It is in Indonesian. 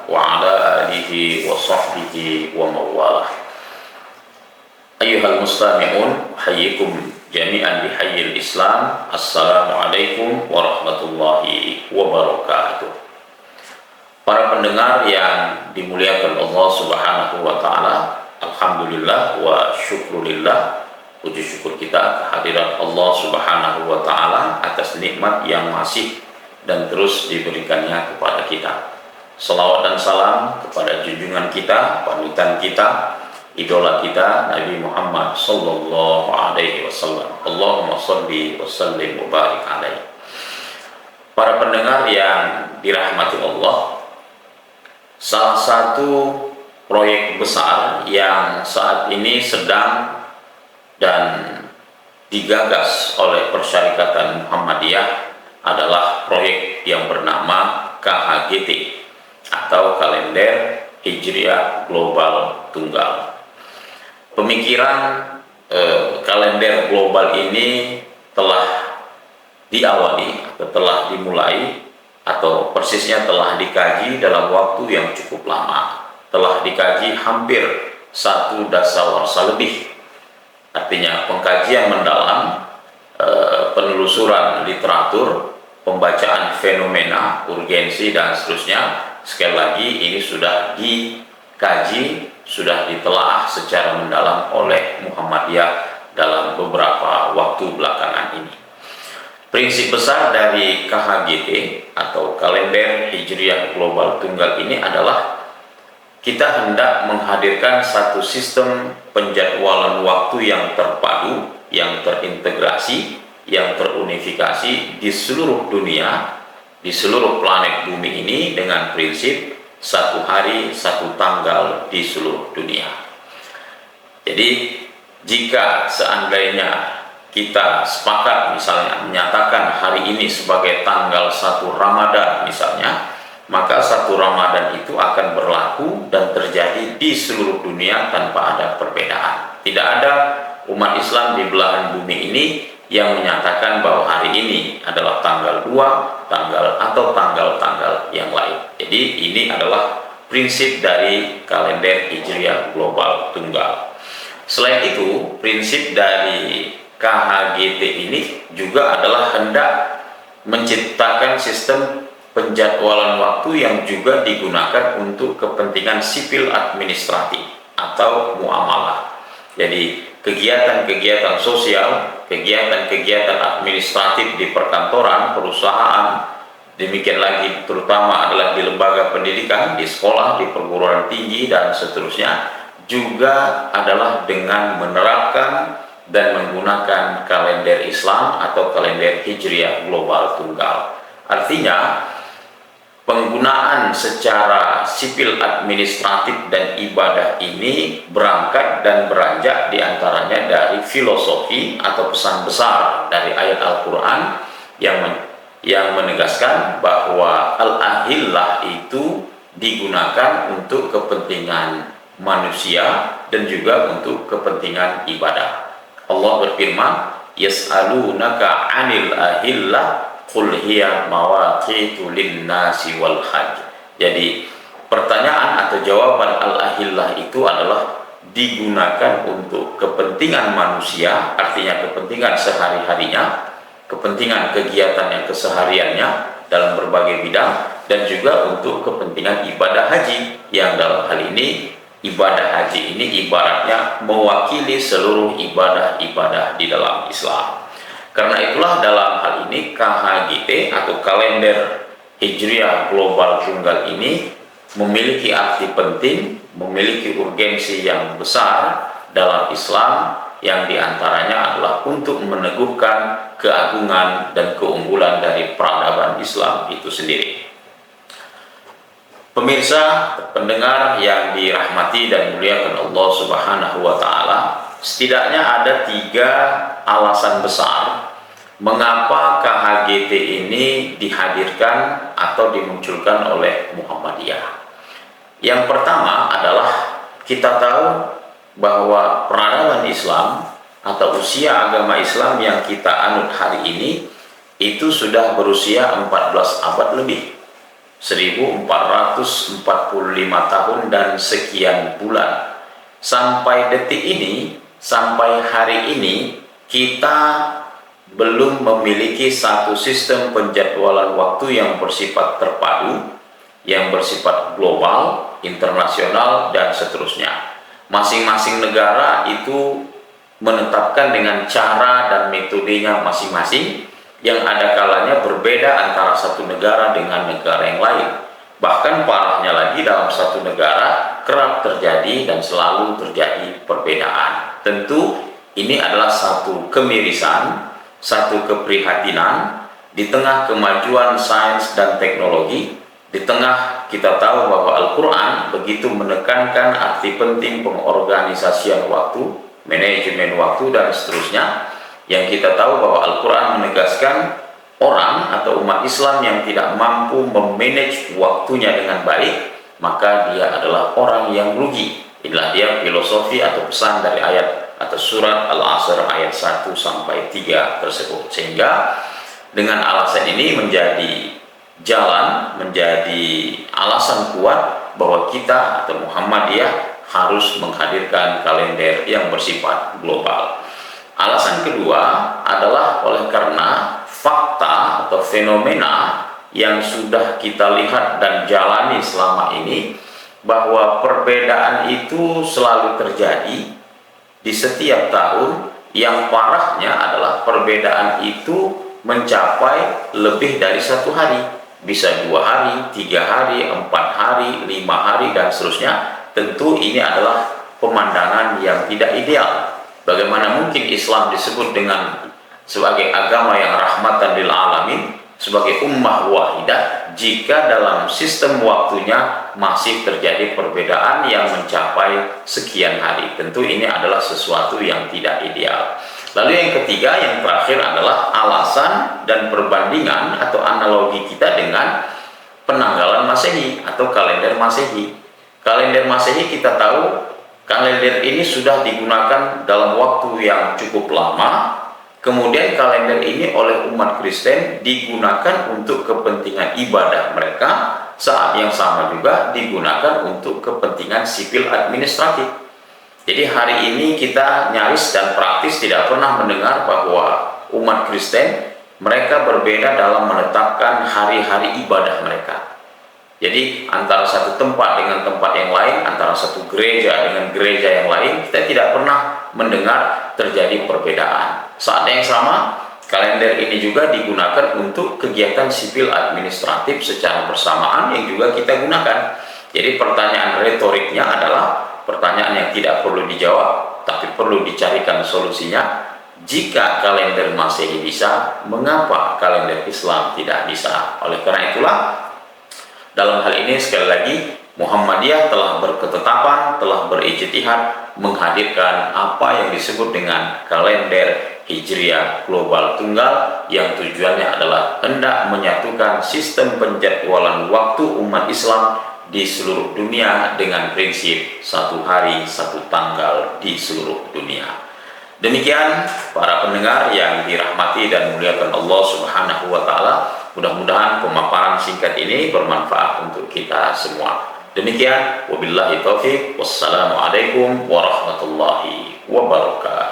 وعلى آله وصحبه ومن والاه. أيها المستمعون، أحييكم جميعا بحي الإسلام. Assalamualaikum warahmatullahi wabarakatuh. Para pendengar yang dimuliakan Allah Subhanahu wa taala, alhamdulillah wa syukurillah, puji syukur kita kehadirat Allah Subhanahu wa taala atas nikmat yang masih dan terus diberikannya kepada kita. Salawat dan salam kepada junjungan kita, panutan kita, idola kita, Nabi Muhammad sallallahu alaihi wasallam. Allahumma shalli wa sallim wa barik alaihi. Para pendengar yang dirahmati Allah, salah satu proyek besar yang saat ini sedang dan digagas oleh Persyarikatan Muhammadiyah adalah proyek yang bernama KHGT atau Kalender Hijriah Global Tunggal. Pemikiran kalender global ini telah diawali atau telah dimulai atau persisnya telah dikaji dalam waktu yang cukup lama. Telah dikaji hampir 1 dasawarsa lebih. Artinya pengkajian mendalam, penelusuran literatur, pembacaan fenomena, urgensi dan seterusnya. Sekali lagi ini sudah dikaji, sudah ditelaah secara mendalam oleh Muhammadiyah dalam beberapa waktu belakangan ini. Prinsip besar dari KHGT atau Kalender Hijriah Global Tunggal ini adalah kita hendak menghadirkan satu sistem penjadwalan waktu yang terpadu, yang terintegrasi, yang terunifikasi di seluruh dunia, di seluruh planet bumi ini dengan prinsip satu hari, satu tanggal di seluruh dunia. Jadi jika seandainya kita sepakat misalnya menyatakan hari ini sebagai tanggal 1 Ramadan misalnya, maka 1 Ramadan itu akan berlaku dan terjadi di seluruh dunia tanpa ada perbedaan. Tidak ada umat Islam di belahan bumi ini yang menyatakan bahwa hari ini adalah tanggal 2, tanggal yang lain. Jadi ini adalah prinsip dari kalender Hijriah Global Tunggal. Selain itu, prinsip dari KHGT ini juga adalah hendak menciptakan sistem penjadwalan waktu yang juga digunakan untuk kepentingan sipil administratif atau muamalah. Jadi kegiatan-kegiatan sosial, kegiatan-kegiatan administratif di perkantoran, perusahaan, demikian lagi terutama adalah di lembaga pendidikan, di sekolah, di perguruan tinggi dan seterusnya, juga adalah dengan menerapkan dan menggunakan kalender Islam atau kalender Hijriah Global Tunggal. Artinya penggunaan secara sipil administratif dan ibadah ini berangkat dan beranjak diantaranya dari filosofi atau pesan besar dari ayat Al-Quran yang menegaskan bahwa al-ahillah itu digunakan untuk kepentingan manusia dan juga untuk kepentingan ibadah. Allah berfirman, yas'alunaka 'anil ahillah qul hiya mawaqitu lin-nasi wal hajj. Jadi pertanyaan atau jawaban al-ahillah itu adalah digunakan untuk kepentingan manusia, artinya kepentingan sehari-harinya, kepentingan kegiatan yang kesehariannya dalam berbagai bidang, dan juga untuk kepentingan ibadah haji yang dalam hal ini ibadah haji ini ibaratnya mewakili seluruh ibadah-ibadah di dalam Islam. Karena itulah dalam hal ini KHGT atau kalender Hijriah Global Tunggal ini memiliki arti penting, memiliki urgensi yang besar dalam Islam, yang diantaranya adalah untuk meneguhkan keagungan dan keunggulan dari peradaban Islam itu sendiri. Pemirsa, pendengar yang dirahmati dan dimuliakan Allah Subhanahu wa taala, setidaknya ada 3 alasan besar mengapa KHGT ini dihadirkan atau dimunculkan oleh Muhammadiyah. Yang pertama adalah kita tahu bahwa peradaban Islam atau usia agama Islam yang kita anut hari ini itu sudah berusia 14 abad lebih. 1445 tahun dan sekian bulan. Sampai detik ini, sampai hari ini, kita belum memiliki satu sistem penjadwalan waktu yang bersifat terpadu, yang bersifat global, internasional, dan seterusnya. Masing-masing negara itu menetapkan dengan cara dan metodenya masing-masing, yang ada kalanya berbeda antara satu negara dengan negara yang lain. Bahkan parahnya lagi, dalam satu negara kerap terjadi dan selalu terjadi perbedaan. Tentu ini adalah satu kemirisan, satu keprihatinan di tengah kemajuan sains dan teknologi, di tengah kita tahu bahwa Al-Quran begitu menekankan arti penting pengorganisasian waktu, manajemen waktu, dan seterusnya. Yang kita tahu bahwa Al-Quran menegaskan orang atau umat Islam yang tidak mampu memanage waktunya dengan baik, maka dia adalah orang yang rugi. Inilah dia filosofi atau pesan dari ayat atau surat Al-Asr ayat 1 sampai 3 tersebut. Sehingga dengan alasan ini menjadi jalan, menjadi alasan kuat bahwa kita atau Muhammadiyah harus menghadirkan kalender yang bersifat global. Alasan kedua adalah oleh karena fakta atau fenomena yang sudah kita lihat dan jalani selama ini, bahwa perbedaan itu selalu terjadi di setiap tahun. Yang parahnya adalah perbedaan itu mencapai lebih dari satu hari, bisa 2 hari, 3 hari, 4 hari, 5 hari, dan seterusnya. Tentu ini adalah pemandangan yang tidak ideal. Bagaimana mungkin Islam disebut dengan sebagai agama yang rahmatan lil alamin, sebagai ummah wahidah, jika dalam sistem waktunya masih terjadi perbedaan yang mencapai sekian hari? Tentu ini adalah sesuatu yang tidak ideal. Lalu yang ketiga, yang terakhir adalah alasan dan perbandingan atau analogi kita dengan penanggalan Masehi atau kalender Masehi. Kalender Masehi kita tahu, kalender ini sudah digunakan dalam waktu yang cukup lama. Kemudian kalender ini oleh umat Kristen digunakan untuk kepentingan ibadah mereka, saat yang sama juga digunakan untuk kepentingan sipil administratif. Jadi hari ini kita nyaris dan praktis tidak pernah mendengar bahwa umat Kristen mereka berbeda dalam menetapkan hari-hari ibadah mereka. Jadi antara satu tempat dengan tempat yang lain, antara satu gereja dengan gereja yang lain, kita tidak pernah mendengar terjadi perbedaan. Saat yang sama, kalender ini juga digunakan untuk kegiatan sipil administratif secara bersamaan yang juga kita gunakan. Jadi pertanyaan retoriknya adalah pertanyaan yang tidak perlu dijawab, tapi perlu dicarikan solusinya. Jika kalender Masehi bisa, mengapa kalender Islam tidak bisa? Oleh karena itulah, dalam hal ini sekali lagi Muhammadiyah telah berketetapan, telah berijtihad menghadirkan apa yang disebut dengan kalender Hijriah Global Tunggal, yang tujuannya adalah hendak menyatukan sistem penjadwalan waktu umat Islam di seluruh dunia dengan prinsip satu hari satu tanggal di seluruh dunia. Demikian para pendengar yang dirahmati dan muliakan Allah Subhanahu wa Ta'ala, mudah-mudahan pemaparan singkat ini bermanfaat untuk kita semua. Demikian, wabillahi taufiq, wassalamualaikum warahmatullahi wabarakatuh.